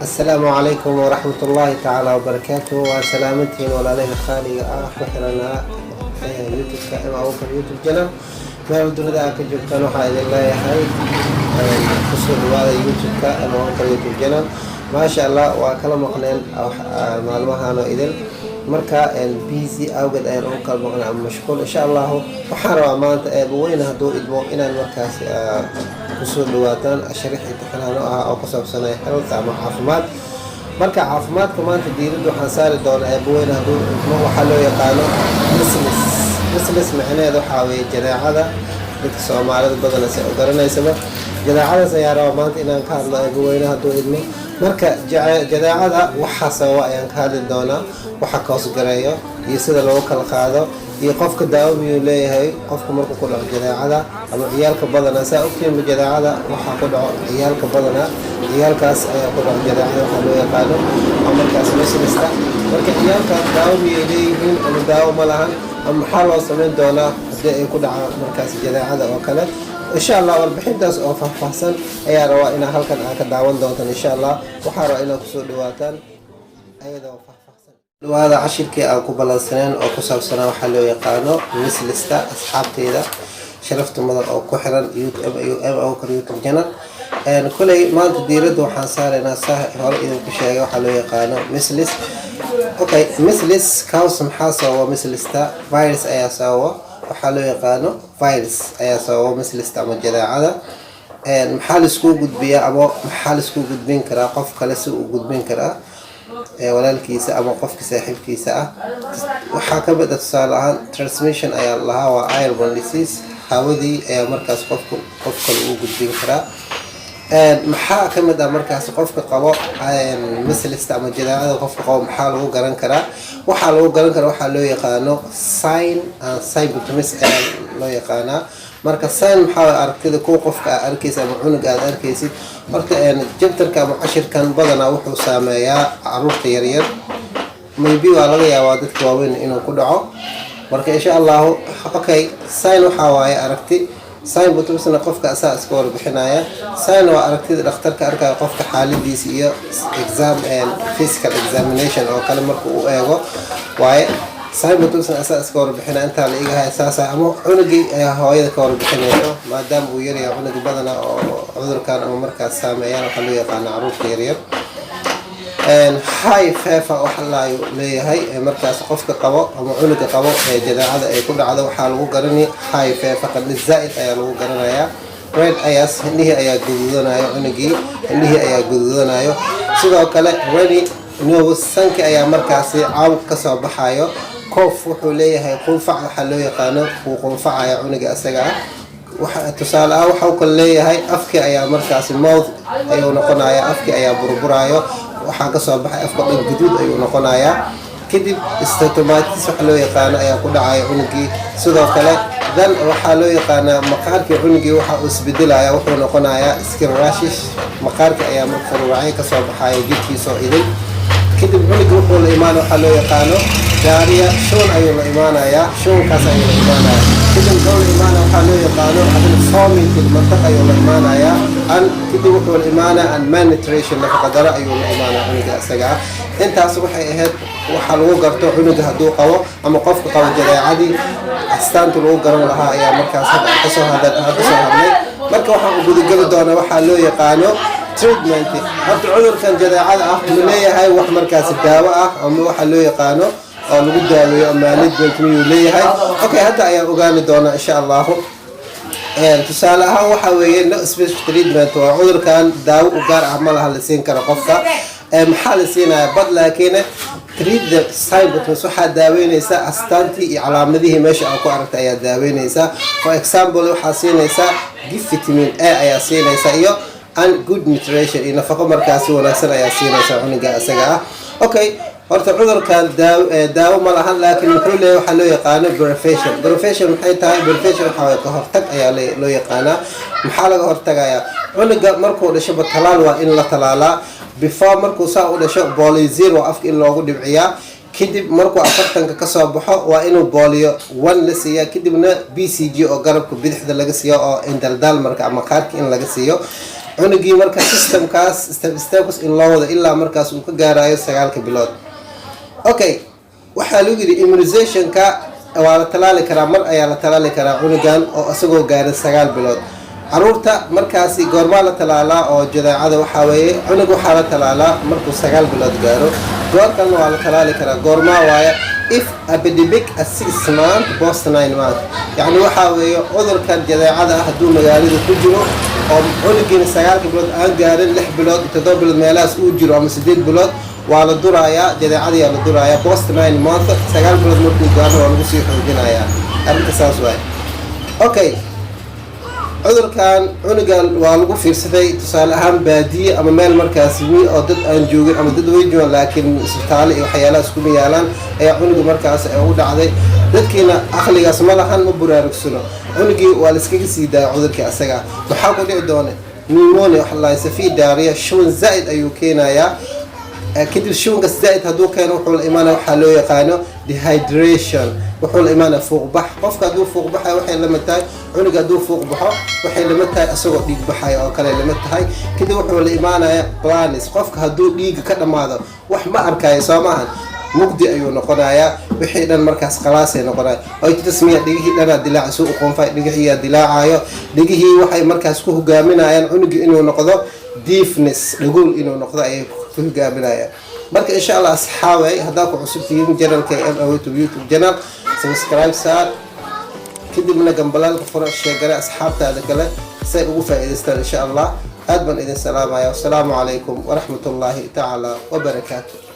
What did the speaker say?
السلام عليكم ورحمة الله تعالى وبركاته وسلامتين ولا ليه خالي وحرنا يوتيوب كائن أو في اليوتيوب جنب ما بدون ذاك جبتنا وحيد الله يحيي خصوصا هذا يوتيوب كائن أو في اليوتيوب جنب ما شاء الله وكلام قنين أو معلومة أنا إذن marka busy awgeed ayaan ugu kala maqnaa mashquul insha Allah waxaan rabaa maanta eebweyn haduu idmo inaan markaas ku soo dhawaataan sharaxi taxanaano ah oo ku saabsan health ama caafimaad marka caafimaadka maanta diiradda waxaan saari doonaa eebweyn haduu idmo waxa loo yaqaan measles macnaheedu waxa weeye jadeecada dadka Soomaalida badan ay garanaysaa jadeecada ayaa rabaa maanta inaan ka hadlo eebweyn haduu idmo marka jadeecada waxa sababa ayaan ka hadli doonaa waxa ka soo gareeyo iyo sida loo kala qaado iyo qofka daawamiyo leeyahay qofka markuu ku dhaco jadeecada ama ciyaalka badan saa u qiimo jadeecada waxa ku dhaco ciyaalka badan ciyaalkaas ayaa ku dhaco jadeecada waxa loo yaqaan ama markaas meesha marka ciyaalka daawamiyo leeyihiin ama daawo ma lahan ama waxa loo sameyn doonaa hadii ay ku dhaco markaas jadeecada oo kale إن شاء الله والبحث أو فحصا أي رواء إن هل كان أكد داون دوتن إن شاء الله وحارة إلى كسور دواتن أي دوا فحصا وهذا عشر كي أو قبل السنين أو كسر سنة وحلو يقانو مثل استا أصحاب تيدا شرفت مضر أو كحرا يوتيوب أو كريوتيوب جنر يعني كل ما تديرد وحنصار ناس هول إذا بشيء وحلو يقانو مثلس أوكي مثلس كاوس محاسة ومثل استا فيروس أي سوا وحلو يقانو فيروس أي سوا مثل استعمال جذاعة محل سكو جود بيا أبو محل سكو جود بين كرا قف كلسو جود بين كرا ولا الكيسة أبو قف كساحب كيسة وحكى بدأ تصالحان transmission أي الله وأيربون ليسيس هودي أي مركز قف كل جود بين كرا محا كمدا مركز قفك قبا مثل استعمال جذاعة قفك قبا محله جرن كرا وحاله جرن كرا وحاله يقانو sign بتمس لو يقانا marka sign maxaa arkida ku qofka arkaysa ama cunuga aad arkaysid marka jabtarka ama cashirkan badana wuxuu saameeyaa caruurta yar yar maybe waa laga yaabaa dadka waaweyn inuu ku dhaco marka insha Allah okay sign waxa waaye aragti sign butusna qofka asaas ka warbixinaya sign waa aragtida dhakhtarka arkaya qofka xaaladiisa iyo exam and physical examination oo kale markuu u eego waaye sign butusna asaas ka warbixinaya inta la iigahay asaas ama cunugii ayaa hooyada ka warbixinayso maadaama uu yar yahay cunugii badana oo cudurkan ama markaas saameeyaan waxa loo yaqaan caruurta yar yar high fever waxa la leeyahay markaas qofka qabo ama cunuga qabo ee jadeecada ay ku dhacdo waxa lagu garanay high fever qad zaid ayaa lagu garanayaa red ayas indhihi ayaa guduudanayo cunugii indhihi ayaa guduudanayo sidoo kale ready nose sanka ayaa markaas caabuq ka soo baxayo koof wuxuu leeyahay qunfac waxa loo yaqaan qunfacaya cunuga asaga waxa tusaale ah waxa uu leeyahay afki ayaa markaas mouth ayuu noqonayaa afki ayaa burburayo waxa ka soo baxay afka guduud ayuu noqonayaa kadib stomatitis waxa loo yaqaan ayaa ku dhacay cunugii sidoo kale dan waxa loo yaqaan maqaarka cunugii waxa uu isbedelayaa wuxuu noqonayaa skin rashes maqaarka ayaa markaa wacay ka soo baxay jidkiisa idin kadib cunugii wuxuu la imaan waxa loo yaqaan diarrhea shoon ayuu la imaanayaa shoonkaas ayuu la imaanayaa kadib dawla imaan waxa loo yaqaan hadal foaming fil mantaqa ayuu la imaanayaa an kadib wuxuu la imaanaa an malnutrition nafaqa daro ayuu la imaanaa cunuga asaga intaas waxay ahayd waxa lagu garto cunuga haduu qabo ama qofka qabo jadeecadii astaanta lagu garan lahaa ayaa markaas hadda ka soo hadlay marka waxa uu gudagali doona waxa loo yaqaan treatment hadda cudurkan jadeecada ah leeyahay wax markaas daawo ah ama waxa loo yaqaan oo lagu daaweeyo management miyuu leeyahay okay hadda ayaan ogaani doona insha Allah tusaale ahaan waxa weeye no special treatment waa cudurkan daawo u gaar ah ma laha la siin karo qofka maxaa la siinayaa bad laakiin treat the symptoms waxa daaweynaysa astaantii iyo calaamadihii meesha aad ku aragtay ayaa daaweynaysa for example waxa siinaysa vitamin A ayaa siinaysa iyo and good nutrition iyo nafaqo markaas wanaagsan ayaa siinaysa cunuga asaga ah okay horta cudurkan daawo ma lahan laakiin wuxuu leeyahay waxa loo yaqaan prevention maxay tahay prevention waxa ka hortag ayaa loo yaqaan maxaa laga hortagayaa cunuga markuu dhasho talaal waa in la talaalaa before markuu saa u dhasho polio 0 afka in loogu dhibciyaa kadib markuu afartanka ka soo baxo waa inuu polio 1 la siiyo kadibna BCG oo garabka bidixda laga siiyo oo indaldal marka ama qaarka in laga siiyo cunugii marka systemkaas step in loo wado ilaa markaas uu ka gaarayo 9 bilood. Okay, waxaa lagu yiri immunizationka waa la talaali karaa mar ayaa la talaali karaa cunugan oo asagoo gaaray 9 bilood. caruurta markaasi goorma la talaalaa oo jadeecada waxa weeye cunug waxa la talaalaa markuu 9 bilood gaaro. goorkan waa la talaali karaa goorma waaye if epidemic at 6 months post 9 months, yani waxa weeye cudurkan jadeecada hadduu magaalada ku jiro oo cunugina 9 bilood aan gaarin 6 bilood 7 bilood meelahaas uu jiro ama 8 bilood waa la durayaa jadeecada yaa la durayaa post 9 months 9 bilood markuu gaaro waa lagu sii xoojinayaa arrinta saas waaye. Okay, cudurkan cunugan waa lagu fiirsaday tusaale ahaan baadiye ama meel markaas weyn oo dad aan joogin ama dad way joogaan laakiin isbitaal iyo waxyaalaha isku yaalaan ayaa cunuga markaas u dhacday. dadkiina aqligaas ma lahan ma buraarugsano cunugii waa la iskaga sii daayay cudurkii asaga maxaa ku dhici doona pneumonia waxa la safi diarrhea shuban zaid ayuu keenayaa. kadib shubanka zaid hadduu keeno wuxuu la imaanaa waxa loo yaqaano dehydration, wuxuu la imaanaa fuuqbax. qofka hadduu fuuqbaxay waxay lama tahay cunuga hadduu fuuqbaxo waxay lama tahay asagoo dhiig baxay oo kale lama tahay. kadib wuxuu la imaanayaa blindness, qofka hadduu dhiiga ka dhamaado wax ma arkayo soo maahan mugdi ayuu noqonayaa wixii dhan markaas khalaasay noqonaya oo tasmiya dhigihii dhana dilaac soo qonfay dhigihii dilaacayo dhigihii waxay markaas ku hogaaminayaan cunuga inuu noqdo deafness dhagool inuu noqdo ay ku hogaaminayaan. marka insha Allah asxaabay haddaa ku cusub tihiin channelka YouTube channel subscribe saar kadibna gambalaalka furo sheegara asxaabtaada kale say ugu faa'iideystaan insha Allah. aad baan idin salaamayaa. Assalaamu calaykum wa rahmatullaahi ta'ala wa barakaatuh.